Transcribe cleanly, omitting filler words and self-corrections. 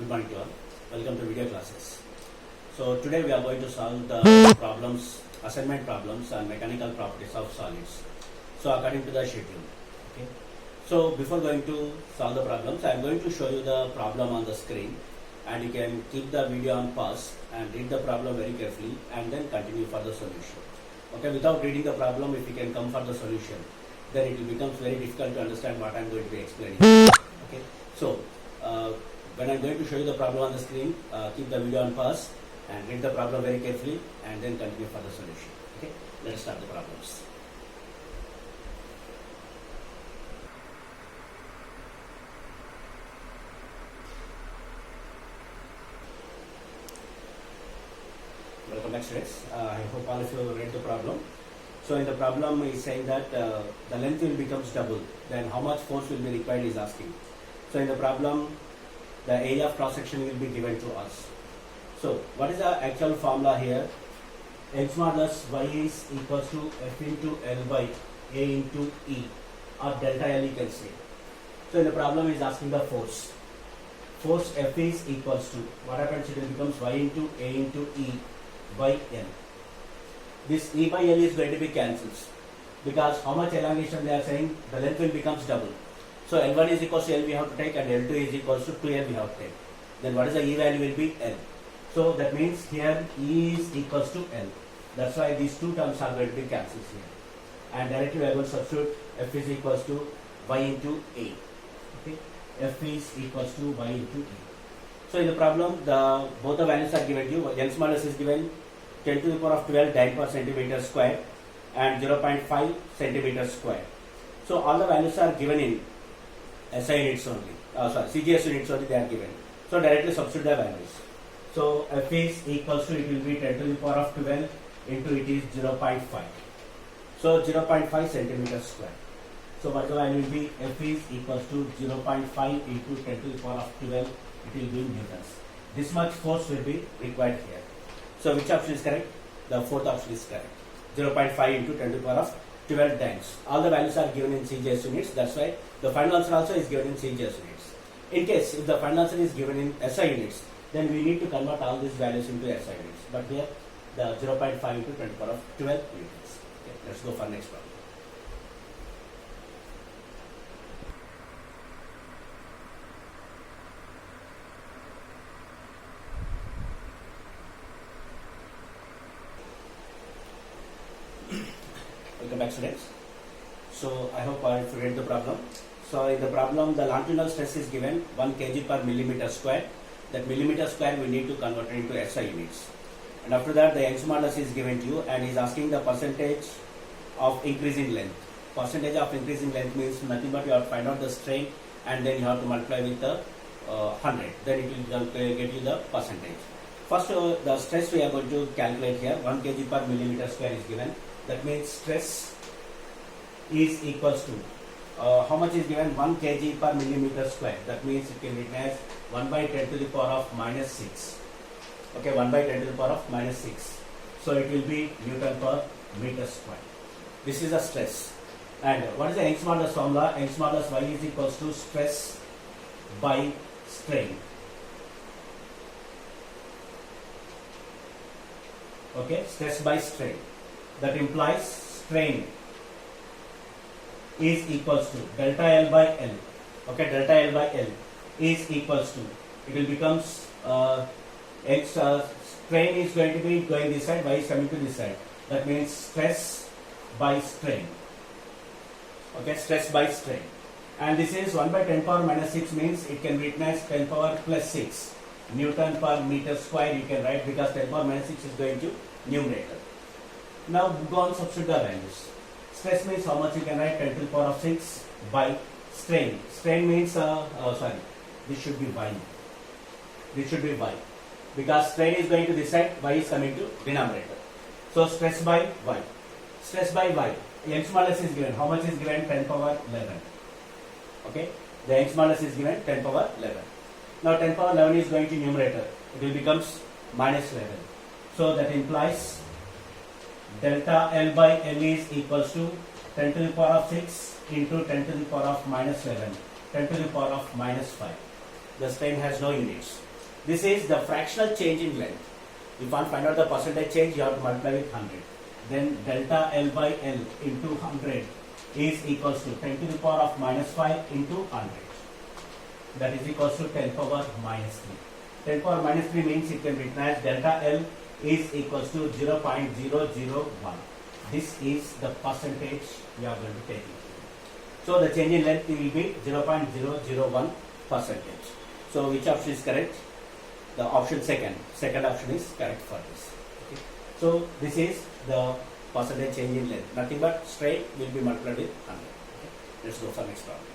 Good morning to all. Welcome to video classes. So today we are going to solve the problems, assignment problems and mechanical properties of solids. So according to the schedule. Okay. So before going to solve the problems, I am going to show you the problem on the screen, and you can keep the video on pause and read the problem very carefully and then continue for the solution. Okay. Without reading the problem, if you can come for the solution, then it will becomes very difficult to understand what I am going to be explaining. Okay. So when I am going to show you the problem on the screen, keep the video on pause and read the problem very carefully and then continue for the solution. Okay, let's start the problems. Welcome back, students. I hope all of you read the problem. So in the problem is saying that the length will becomes double, then how much force will be required is asking. So in the problem, the area of cross section will be given to us. So what is the actual formula here? X modulus y is equals to F into L by A into E, or delta L you can say. So in the problem is asking the force. Force F is equals to, what happens, it becomes y into A into E by L. This E by L is going to be cancelled because how much elongation they are saying, the length will becomes double. So L1 is equals to L we have to take, and L2 is equals to 2L we have to take. Then what is the E value will be L. So that means here E is equals to L. That's why these two terms are going to be cancelled here. And directly we are going to substitute F is equals to Y into A. Okay, F is equals to Y into A. So in the problem, both the values are given to you. Young's modulus is given 10 to the power of 12 dyne per centimeter square and 0.5 centimeter square. So all the values are given in SI units only. CGS units only they are given. So directly substitute the values. So F is equals to, it will be 10 to the power of 12 into it is 0.5. So 0.5 centimeter square. So what the value will be? F is equals to 0.5 into 10 to the power of 12. It will be newtons. This much force will be required here. So which option is correct? The fourth option is correct. 0.5 into 10 to the power of 12 dynes. All the values are given in CGS units. That's why the final answer also is given in CGS units. In case if the final answer is given in SI units, then we need to convert all these values into SI units. But here the 0.5 into 10 to the power of 12 units. Okay, let's go for next problem. Welcome back, students. So I hope I have read the problem. So in the problem, the longitudinal stress is given 1 kg per millimeter square. That millimeter square we need to convert it into SI units. And after that, the Young's modulus is given to you, and is asking the percentage of increase in length. Percentage of increase in length means nothing but you have to find out the strain, and then you have to multiply with the 100. Then it will get you the percentage. First, the stress we are going to calculate here. 1 kg per millimeter square is given. That means stress is equals to how much is given? 1 kg per millimeter square. That means it can be written as 1 by 10 to the power of minus 6. Okay, 1 by 10 to the power of minus 6. So it will be Newton per meter square. This is the stress. And what is the Young's modulus formula? Young's modulus Y is equals to stress by strain. Okay, stress by strain. That implies strain is equals to delta L by L. Okay, delta L by L is equals to, it will becomes strain is going to be going this side, Y is coming to this side. That means stress by strain. Okay, stress by strain. And this is 1 by 10 power minus 6 means it can be written as 10 power plus 6 Newton per meter square you can write, because 10 power minus 6 is going to numerator. Now go on, substitute the values. Stress means how much you can write? 10 to the power of 6 by strain. Strain means this should be Y. This should be Y, because strain is going to this side, Y is coming to denominator. So stress by Y. Stress by Y. Young's modulus is given. How much is given? 10 power 11. Okay. The Young's modulus is given 10 power 11. Now 10 power 11 is going to numerator. It will becomes minus 11. So that implies delta L by L is equals to 10 to the power of 6 into 10 to the power of minus 11, 10 to the power of minus 5. The strain has no units. This is the fractional change in length. If you want to find out the percentage change, you have to multiply with 100. Then delta L by L into 100 is equals to 10 to the power of minus 5 into 100. That is equals to 10 power minus 3. 10 power minus 3 means it can be written as delta L is equals to 0.001. This is the percentage we are going to take it. So the change in length will be 0.001 percentage. So which option is correct? The option second option is correct for this. Okay. So this is the percentage change in length. Nothing but straight will be multiplied with 100. Okay. Let's go for next problem.